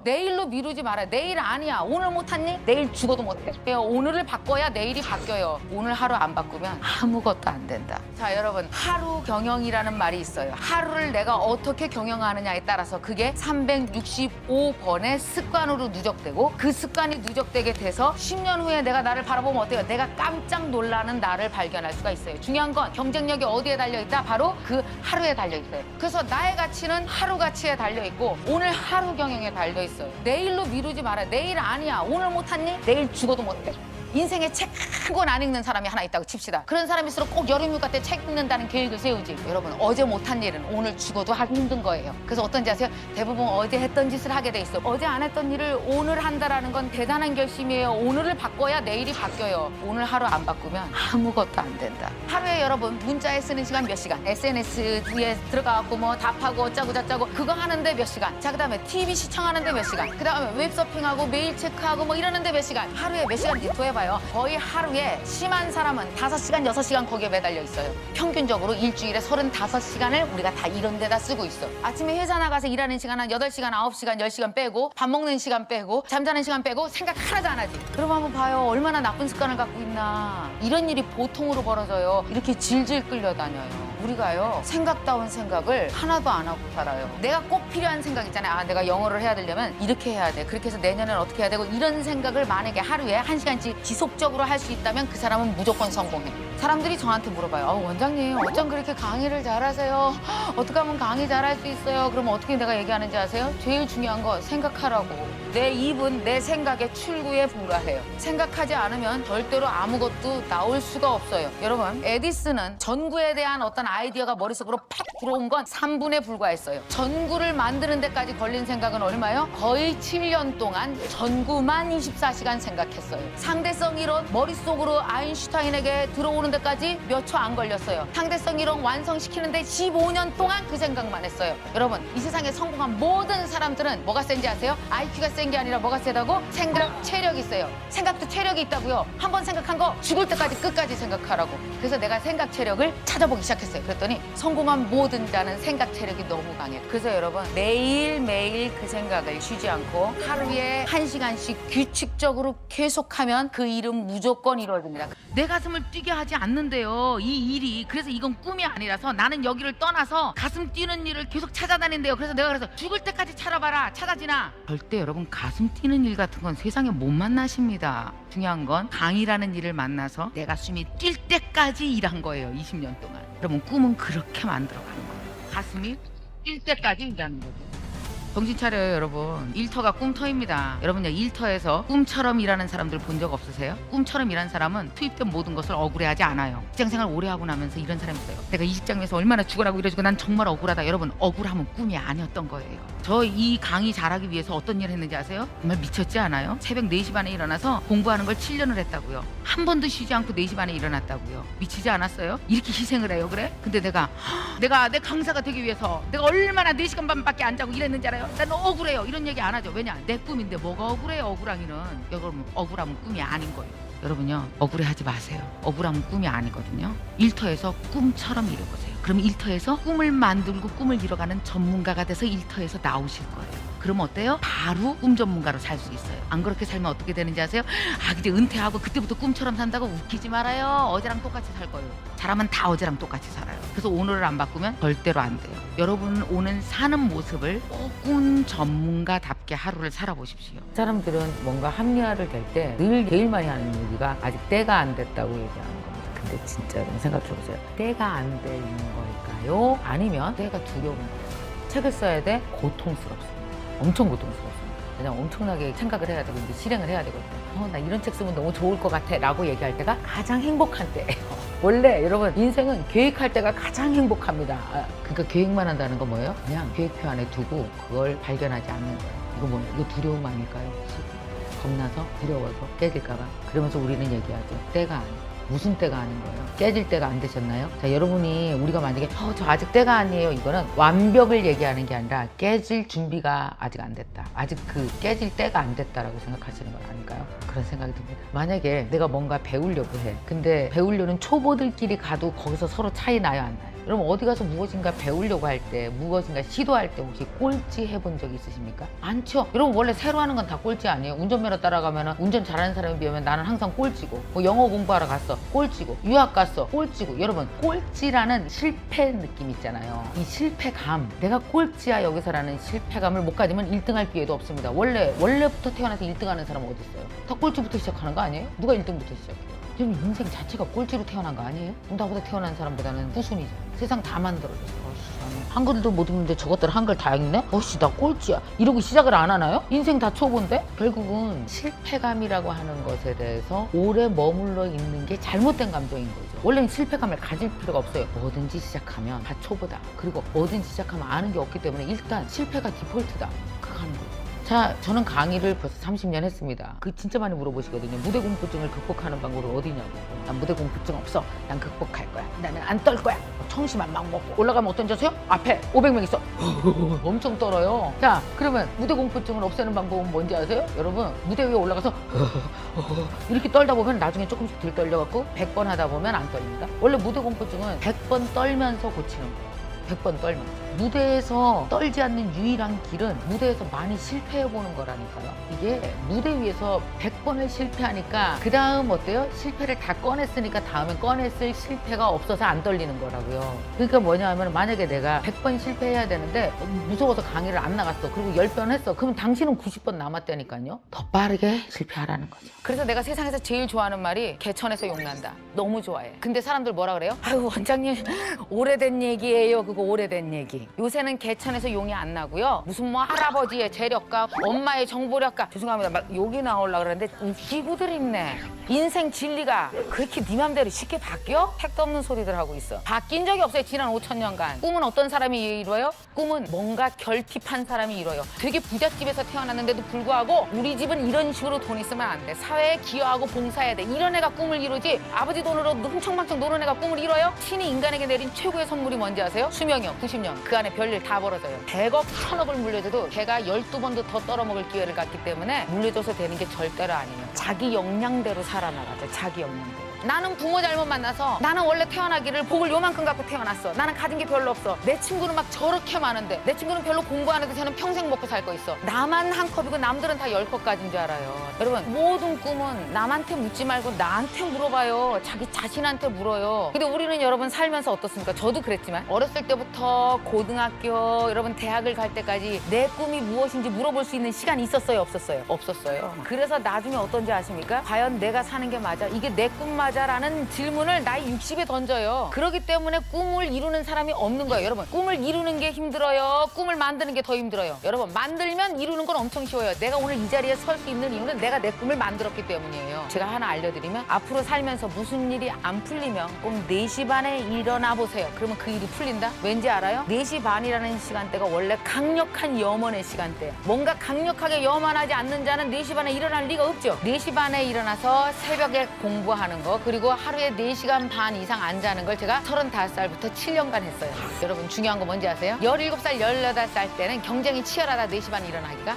내일로 미루지 말아요. 내일 아니야. 오늘 못하니? 내일 죽어도 못해. 오늘을 바꿔야 내일이 바뀌어요. 오늘 하루 안 바꾸면 아무것도 안 된다. 자, 여러분, 하루 경영이라는 말이 있어요. 하루를 내가 어떻게 경영하느냐에 따라서 그게 365번의 습관으로 누적되고, 그 습관이 누적되게 돼서 10년 후에 내가 나를 바라보면 어때요? 내가 깜짝 놀라는 나를 발견할 수가 있어요. 중요한 건 경쟁력이 어디에 달려있다? 바로 그 하루에 달려있어요. 그래서 나의 가치는 하루 가치에 달려있고, 오늘 하루 경영에 달려있어요. 내일로 미루지 말아요. 내일 아니야. 오늘 못하니? 내일 죽어도 못해. 인생에 책 한 권 안 읽는 사람이 하나 있다고 칩시다. 그런 사람일수록 꼭 여름휴가 때 책 읽는다는 계획을 세우지. 여러분, 어제 못한 일은 오늘 죽어도 하기 힘든 거예요. 그래서 어떤지 아세요? 대부분 어제 했던 짓을 하게 돼 있어. 어제 안 했던 일을 오늘 한다라는 건 대단한 결심이에요. 오늘을 바꿔야 내일이 바뀌어요. 오늘 하루 안 바꾸면 아무것도 안 된다. 하루에 여러분 문자에 쓰는 시간 몇 시간? SNS에 들어가갖고 뭐 답하고 어짜고 저짜고 그거 하는데 몇 시간? 자, 그다음에 TV 시청하는데 몇 시간? 그다음에 웹서핑하고 메일 체크하고 뭐 이러는데 몇 시간? 하루에 몇 시간 디토해봐요. 거의 하루에 심한 사람은 5시간, 6시간 거기에 매달려 있어요. 평균적으로 일주일에 35시간을 우리가 다 이런 데다 쓰고 있어. 아침에 회사 나가서 일하는 시간 한 8시간, 9시간, 10시간 빼고 밥 먹는 시간 빼고 잠자는 시간 빼고 생각 하나도 안 하지. 그럼 한번 봐요. 얼마나 나쁜 습관을 갖고 있나. 이런 일이 보통으로 벌어져요. 이렇게 질질 끌려다녀요. 우리가요, 생각다운 생각을 하나도 안 하고 살아요. 내가 꼭 필요한 생각 있잖아요. 아, 내가 영어를 해야 되려면 이렇게 해야 돼. 그렇게 해서 내년엔 어떻게 해야 되고, 이런 생각을 만약에 하루에 1시간씩 지속적으로 할 수 있다면 그 사람은 무조건 성공해. 사람들이 저한테 물어봐요. 원장님, 어쩜 그렇게 강의를 잘하세요? 어떻게 하면 강의 잘할 수 있어요? 그러면 어떻게 내가 얘기하는지 아세요? 제일 중요한 거 생각하라고. 내 입은 내 생각의 출구에 불과해요. 생각하지 않으면 절대로 아무것도 나올 수가 없어요. 여러분, 에디슨은 전구에 대한 어떤 아이디어가 머릿속으로 팍 들어온 건 3분에 불과했어요. 전구를 만드는 데까지 걸린 생각은 얼마요? 거의 7년 동안 전구만 24시간 생각했어요. 상대성 이론 머릿속으로 아인슈타인에게 들어오는 데까지 몇 초 안 걸렸어요. 상대성 이론 완성시키는데 15년 동안 그 생각만 했어요. 여러분, 이 세상에 성공한 모든 사람들은 뭐가 센지 아세요? IQ가 센 게 아니라 뭐가 세다고? 생각 체력이 있어요. 생각도 체력이 있다고요. 한 번 생각한 거 죽을 때까지 끝까지 생각하라고. 그래서 내가 생각 체력을 찾아보기 시작했어요. 그랬더니 성공한 모든 자는 생각 체력이 너무 강해요. 그래서 여러분, 매일매일 그 생각을 쉬지 않고 하루에 1시간씩 규칙적으로 계속하면 그 일은 무조건 이루어집니다. 내 가슴을 뛰게 하지 않는데요, 이 일이. 그래서 이건 꿈이 아니라서 나는 여기를 떠나서 가슴 뛰는 일을 계속 찾아다닌대요. 그래서 내가 그래서 죽을 때까지 찾아봐라. 찾아지나? 절대 여러분, 가슴 뛰는 일 같은 건 세상에 못 만나십니다. 중요한 건 강의라는 일을 만나서 내가 숨이 뛸 때까지 일한 거예요. 20년 동안. 여러분, 꿈은 그렇게 만들어가는 거예요. 가슴이 뛸 때까지 일하는 거죠. 정신 차려요, 여러분. 일터가 꿈터입니다. 여러분요, 일터에서 꿈처럼 일하는 사람들 본 적 없으세요? 꿈처럼 일하는 사람은 투입된 모든 것을 억울해하지 않아요. 직장생활 오래 하고 나면서 이런 사람이 있어요. 내가 이 직장에서 얼마나 죽으라고 이래주고 난 정말 억울하다. 여러분, 억울함은 꿈이 아니었던 거예요. 저 이 강의 잘하기 위해서 어떤 일을 했는지 아세요? 정말 미쳤지 않아요? 새벽 4시 반에 일어나서 공부하는 걸 7년을 했다고요. 한 번도 쉬지 않고 4시 반에 일어났다고요. 미치지 않았어요? 이렇게 희생을 해요, 그래? 근데 내가 내 강사가 되기 위해서 내가 얼마나 4시간 반밖에 안 자고 일했는지 알아요? 난 억울해요. 이런 얘기 안 하죠. 왜냐? 내 꿈인데 뭐가 억울해요, 억울하기는. 여러분, 억울함은 꿈이 아닌 거예요. 여러분요, 억울해하지 마세요. 억울함은 꿈이 아니거든요. 일터에서 꿈처럼 일해보세요. 그럼 일터에서 꿈을 만들고 꿈을 이뤄가는 전문가가 돼서 일터에서 나오실 거예요. 그럼 어때요? 바로 꿈 전문가로 살 수 있어요. 안 그렇게 살면 어떻게 되는지 아세요? 아, 이제 은퇴하고 그때부터 꿈처럼 산다고 웃기지 말아요. 어제랑 똑같이 살 거예요. 잘하면 다 어제랑 똑같이 살아요. 그래서 오늘을 안 바꾸면 절대로 안 돼요. 여러분, 오늘 사는 모습을 꼭 꿈 전문가답게 하루를 살아보십시오. 사람들은 뭔가 합리화를 될 때 늘 제일 많이 하는 얘기가 아직 때가 안 됐다고 얘기하는 겁니다. 근데 진짜 여러분 생각해보세요. 때가 안 돼 있는 걸까요? 아니면 때가 두려운 걸까요? 책을 써야 돼? 고통스럽습니다. 엄청 고통스럽습니다. 그냥 엄청나게 생각을 해야 되고 이제 실행을 해야 되거든요. 나 이런 책 쓰면 너무 좋을 것 같아 라고 얘기할 때가 가장 행복한 때예요. 원래 여러분, 인생은 계획할 때가 가장 행복합니다. 그러니까 계획만 한다는 건 뭐예요? 그냥 계획표 안에 두고 그걸 발견하지 않는 거예요. 이거 뭐예요? 이거 두려움 아닐까요? 겁나서 두려워서 깨질까 봐. 그러면서 우리는 얘기하죠. 때가 아니에요. 무슨 때가 아닌 거예요? 깨질 때가 안 되셨나요? 자, 여러분이 우리가 만약에 저 아직 때가 아니에요, 이거는 완벽을 얘기하는 게 아니라 깨질 준비가 아직 안 됐다. 아직 그 깨질 때가 안 됐다라고 생각하시는 건 아닐까요? 그런 생각이 듭니다. 만약에 내가 뭔가 배우려고 해. 근데 배우려는 초보들끼리 가도 거기서 서로 차이 나요, 안 나요? 여러분 어디 가서 무엇인가 배우려고 할 때, 무엇인가 시도할 때 혹시 꼴찌 해본 적 있으십니까? 많죠. 여러분 원래 새로 하는 건 다 꼴찌 아니에요? 운전면허 따라가면 운전 잘하는 사람에 비하면 나는 항상 꼴찌고, 뭐 영어 공부하러 갔어 꼴찌고, 유학 갔어 꼴찌고. 여러분 꼴찌라는 실패 느낌 있잖아요. 이 실패감, 내가 꼴찌야 여기서라는 실패감을 못 가지면 1등할 기회도 없습니다. 원래부터 태어나서 1등하는 사람은 어디 있어요? 다 꼴찌부터 시작하는 거 아니에요? 누가 1등부터 시작해요? 지금 인생 자체가 꼴찌로 태어난 거 아니에요? 나보다 태어난 사람보다는 후순위죠. 세상 다 만들어졌어. 한글도 못 읽는데 저것들 한글 다 읽네? 어씨 나 꼴찌야 이러고 시작을 안 하나요? 인생 다 초보인데? 결국은 실패감이라고 하는 것에 대해서 오래 머물러 있는 게 잘못된 감정인 거죠. 원래는 실패감을 가질 필요가 없어요. 뭐든지 시작하면 다 초보다. 그리고 뭐든지 시작하면 아는 게 없기 때문에 일단 실패가 디폴트다. 그거 하는 거예요. 자, 저는 강의를 벌써 30년 했습니다. 그 진짜 많이 물어보시거든요. 무대공포증을 극복하는 방법이 어디냐고. 난 무대공포증 없어. 난 극복할 거야. 나는 안 떨 거야. 청심환 막 먹고 올라가면 어떤지 아세요? 앞에 500명 있어. 엄청 떨어요. 자, 그러면 무대공포증을 없애는 방법은 뭔지 아세요? 여러분 무대 위에 올라가서 이렇게 떨다 보면 나중에 조금씩 덜 떨려갖고 100번 하다 보면 안 떨립니다. 원래 무대공포증은 100번 떨면서 고치는 거예요. 100번 떨면서. 무대에서 떨지 않는 유일한 길은 무대에서 많이 실패해보는 거라니까요. 이게 무대 위에서 100번을 실패하니까 그 다음 어때요? 실패를 다 꺼냈으니까 다음에 꺼냈을 실패가 없어서 안 떨리는 거라고요. 그러니까 뭐냐 하면 만약에 내가 100번 실패해야 되는데 무서워서 강의를 안 나갔어. 그리고 10번 했어. 그럼 당신은 90번 남았다니까요. 더 빠르게 실패하라는 거죠. 그래서 내가 세상에서 제일 좋아하는 말이 개천에서 용난다. 너무 좋아해. 근데 사람들 뭐라 그래요? 아유 원장님 오래된 얘기예요. 그거 오래된 얘기. 요새는 개천에서 용이 안 나고요. 무슨 뭐 할아버지의 재력가, 엄마의 정보력가, 죄송합니다. 막 욕이 나오려고 그러는데 웃기고들 있네. 인생 진리가 그렇게 네 맘대로 쉽게 바뀌어? 택도 없는 소리들 하고 있어. 바뀐 적이 없어요. 지난 5,000년간. 꿈은 어떤 사람이 이뤄요? 꿈은 뭔가 결핍한 사람이 이뤄요. 되게 부잣집에서 태어났는데도 불구하고 우리 집은 이런 식으로 돈 있으면 안 돼. 사회에 기여하고 봉사해야 돼. 이런 애가 꿈을 이루지. 아버지 돈으로 흥청망청 노는 애가 꿈을 이뤄요? 신이 인간에게 내린 최고의 선물이 뭔지 아세요? 수명이요. 90년. 그 안에 별일 다 벌어져요. 100억, 1000억을 물려줘도 걔가 12번도 더 떨어먹을 기회를 갖기 때문에 물려줘서 되는 게 절대로 아니에요. 자기 역량대로 살아나가죠. 자기 역량대로. 나는 부모 잘못 만나서 나는 원래 태어나기를 복을 요만큼 갖고 태어났어. 나는 가진 게 별로 없어. 내 친구는 막 저렇게 많은데 내 친구는 별로 공부 안 해도 저는 평생 먹고 살 거 있어. 나만 한 컵이고 남들은 다 10컵 가진 줄 알아요. 여러분 모든 꿈은 남한테 묻지 말고 나한테 물어봐요. 자기 자신한테 물어요. 근데 우리는 여러분 살면서 어떻습니까? 저도 그랬지만 어렸을 때부터 고등학교 여러분 대학을 갈 때까지 내 꿈이 무엇인지 물어볼 수 있는 시간이 있었어요? 없었어요? 없었어요. 그래서 나중에 어떤지 아십니까? 과연 내가 사는 게 맞아? 이게 내 꿈 맞아? 라는 질문을 나이 60에 던져요. 그렇기 때문에 꿈을 이루는 사람이 없는 거예요. 여러분 꿈을 이루는 게 힘들어요? 꿈을 만드는 게 더 힘들어요? 여러분 만들면 이루는 건 엄청 쉬워요. 내가 오늘 이 자리에 설 수 있는 이유는 내가 내 꿈을 만들었기 때문이에요. 제가 하나 알려드리면 앞으로 살면서 무슨 일이 안 풀리면 꼭 4시 반에 일어나 보세요. 그러면 그 일이 풀린다? 왠지 알아요? 4시 반이라는 시간대가 원래 강력한 염원의 시간대. 뭔가 강력하게 염원하지 않는 자는 4시 반에 일어날 리가 없죠. 4시 반에 일어나서 새벽에 공부하는 거 그리고 하루에 4시간 반 이상 안 자는 걸 제가 35살부터 7년간 했어요. 여러분 중요한 거 뭔지 아세요? 17살, 18살 때는 경쟁이 치열하다 4시 반에 일어나기가.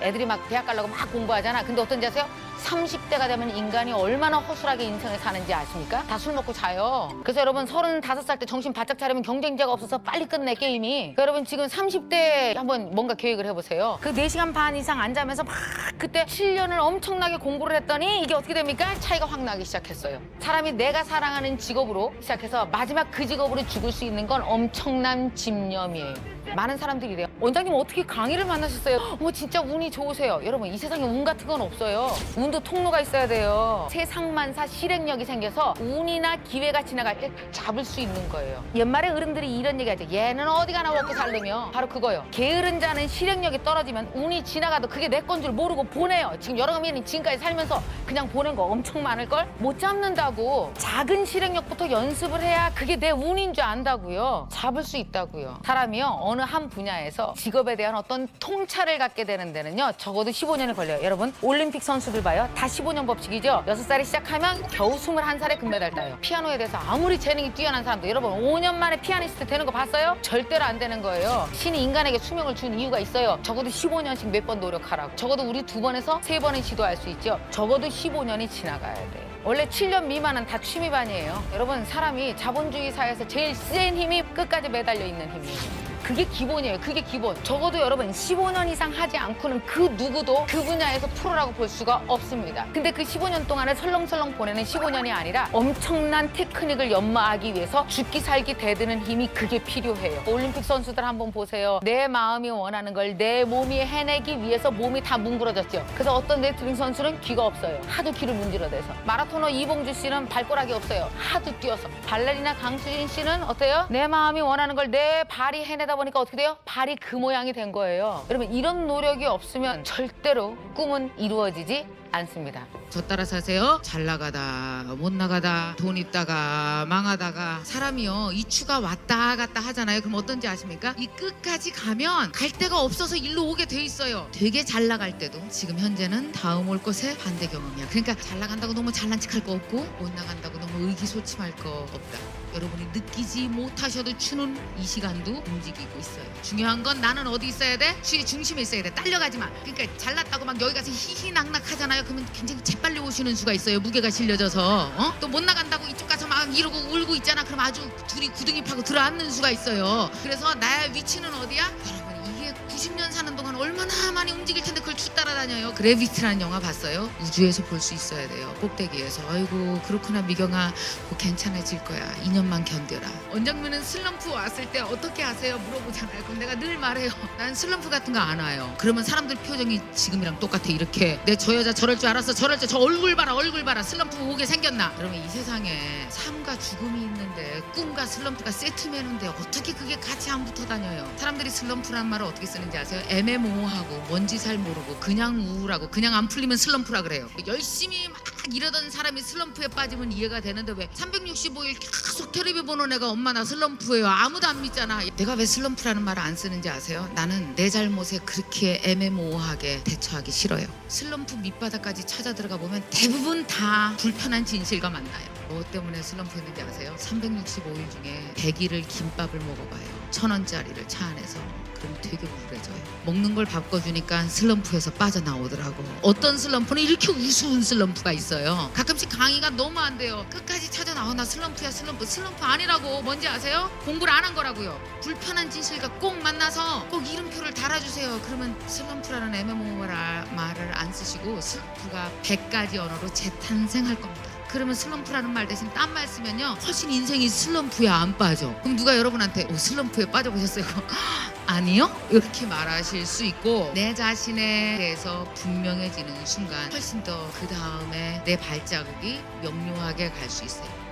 애들이 막 대학 가려고 막 공부하잖아. 근데 어떤지 아세요? 30대가 되면 인간이 얼마나 허술하게 인생을 사는지 아십니까? 다 술 먹고 자요. 그래서 여러분 35살 때 정신 바짝 차리면 경쟁자가 없어서 빨리 끝내 게임이. 그러니까 여러분 지금 30대 한번 뭔가 계획을 해보세요. 그 4시간 반 이상 안 자면서 막 그때 7년을 엄청나게 공부를 했더니 이게 어떻게 됩니까? 차이가 확 나기 시작했어요. 사람이 내가 사랑하는 직업으로 시작해서 마지막 그 직업으로 죽을 수 있는 건 엄청난 집념이에요. 많은 사람들이 이래요. 원장님 어떻게 강의를 만나셨어요? 진짜 운이 좋으세요. 여러분 이 세상에 운 같은 건 없어요. 운도 통로가 있어야 돼요. 세상만사 실행력이 생겨서 운이나 기회가 지나갈 때 잡을 수 있는 거예요. 옛말에 어른들이 이런 얘기하죠. 얘는 어디 가나 먹고 살려며. 바로 그거요. 게으른 자는 실행력이 떨어지면 운이 지나가도 그게 내 건 줄 모르고 보내요. 지금 여러 명이 지금까지 살면서 그냥 보낸 거 엄청 많을걸? 못 잡는다고. 작은 실행력부터 연습을 해야 그게 내 운인 줄 안다고요. 잡을 수 있다고요. 사람이요. 어느 한 분야에서 직업에 대한 어떤 통찰을 갖게 되는 데는요. 적어도 15년이 걸려요. 여러분 올림픽 선수들 봐요. 다 15년 법칙이죠. 6살에 시작하면 겨우 21살에 금메달 따요. 피아노에 대해서 아무리 재능이 뛰어난 사람도 여러분 5년 만에 피아니스트 되는 거 봤어요? 절대로 안 되는 거예요. 신이 인간에게 수명을 준 이유가 있어요. 적어도 15년씩 몇 번 노력하라고. 적어도 우리 2번에서 3번은 시도할 수 있죠. 적어도 15년이 지나가야 돼요. 원래 7년 미만은 다 취미반이에요. 여러분, 사람이 자본주의 사회에서 제일 센 힘이 끝까지 매달려 있는 힘이에요. 그게 기본이에요. 그게 기본. 적어도 여러분 15년 이상 하지 않고는 그 누구도 그 분야에서 프로라고 볼 수가 없습니다. 근데 그 15년 동안을 설렁설렁 보내는 15년이 아니라 엄청난 테크닉을 연마하기 위해서 죽기 살기 대드는 힘이 그게 필요해요. 올림픽 선수들 한번 보세요. 내 마음이 원하는 걸 내 몸이 해내기 위해서 몸이 다 뭉그러졌죠. 그래서 어떤 레슬링 선수는 귀가 없어요. 하도 귀를 문질러대서. 마라토너 이봉주 씨는 발가락이 없어요. 하도 뛰어서. 발레리나 강수진 씨는 어때요? 내 마음이 원하는 걸 내 발이 해내다 보니까 어떻게 돼요? 발이 그 모양이 된 거예요. 여러분, 이런 노력이 없으면 절대로 꿈은 이루어지지 않습니다. 저 따라 사세요. 잘 나가다 못 나가다 돈 있다가 망하다가 사람이요 이추가 왔다 갔다 하잖아요. 그럼 어떤지 아십니까? 이 끝까지 가면 갈 데가 없어서 일로 오게 돼 있어요. 되게 잘 나갈 때도 지금 현재는 다음 올 것의 반대 경험이야. 그러니까 잘 나간다고 너무 잘난 척할 거 없고 못 나간다고 너무 의기소침할 거 없다. 여러분이 느끼지 못하셔도 추는 이 시간도 움직이고 있어요. 중요한 건 나는 어디 있어야 돼? 주의 중심에 있어야 돼. 딸려가지 마. 그러니까 잘났다고 막 여기 가서 히히낙낙 하잖아요. 그러면 굉장히 재빨리 오시는 수가 있어요. 무게가 실려져서. 또 못 나간다고 이쪽 가서 막 이러고 울고 있잖아. 그럼 아주 둘이 구덩이 파고 들어앉는 수가 있어요. 그래서 나의 위치는 어디야? 여러분, 이게 90년 사는 동안 얼마나 많이 움직일 텐데 그걸 쭉 따라다녀요. 그래비티라는 영화 봤어요? 우주에서 볼 수 있어야 돼요. 꼭대기에서. 아이고 그렇구나 미경아, 뭐 괜찮아질 거야. 2년만 견뎌라. 원장님은 슬럼프 왔을 때 어떻게 하세요? 물어보잖아요. 그럼 내가 늘 말해요. 난 슬럼프 같은 거 안 와요. 그러면 사람들 표정이 지금이랑 똑같아. 이렇게 내 저 여자 저럴 줄 알았어. 저럴 줄 저 얼굴 봐라 얼굴 봐라. 슬럼프 오게 생겼나? 그러면 이 세상에 삶과 죽음이 있는데 꿈과 슬럼프가 세트면인데 어떻게 그게 같이 안 붙어 다녀요? 사람들이 슬럼프란 말을 어떻게 쓰는지 아세요? 애매모호하고 뭔지 잘 모르고 그냥 우울하고 그냥 안 풀리면 슬럼프라 그래요. 열심히 막 이러던 사람이 슬럼프에 빠지면 이해가 되는데 왜 365일 계속 텔레비 보는 애가 엄마 나 슬럼프예요. 아무도 안 믿잖아. 내가 왜 슬럼프라는 말을 안 쓰는지 아세요? 나는 내 잘못에 그렇게 애매모호하게 대처하기 싫어요. 슬럼프 밑바닥까지 찾아 들어가 보면 대부분 다 불편한 진실과 만나요. 뭐 때문에 슬럼프였는지 아세요? 365일 중에 100일을 김밥을 먹어봐요. 1,000원짜리를 차 안에서. 그럼 되게 우울해져요. 먹는 걸 바꿔주니까 슬럼프에서 빠져나오더라고. 어떤 슬럼프는 이렇게 우스운 슬럼프가 있어요. 가끔씩 강의가 너무 안 돼요. 끝까지 찾아 나와. 나 슬럼프야 슬럼프. 슬럼프 아니라고. 뭔지 아세요? 공부를 안 한 거라고요. 불편한 진실과 꼭 만나서 꼭 이름표를 달아주세요. 그러면 슬럼프라는 애매모호한 말을 안 쓰시고 슬럼프가 100가지 언어로 재탄생할 겁니다. 그러면 슬럼프라는 말 대신 딴 말 쓰면요 훨씬 인생이 슬럼프에 안 빠져. 그럼 누가 여러분한테 슬럼프에 빠져보셨어요? 아니요? 이렇게 말하실 수 있고 내 자신에 대해서 분명해지는 순간 훨씬 더 그 다음에 내 발자국이 명료하게 갈 수 있어요.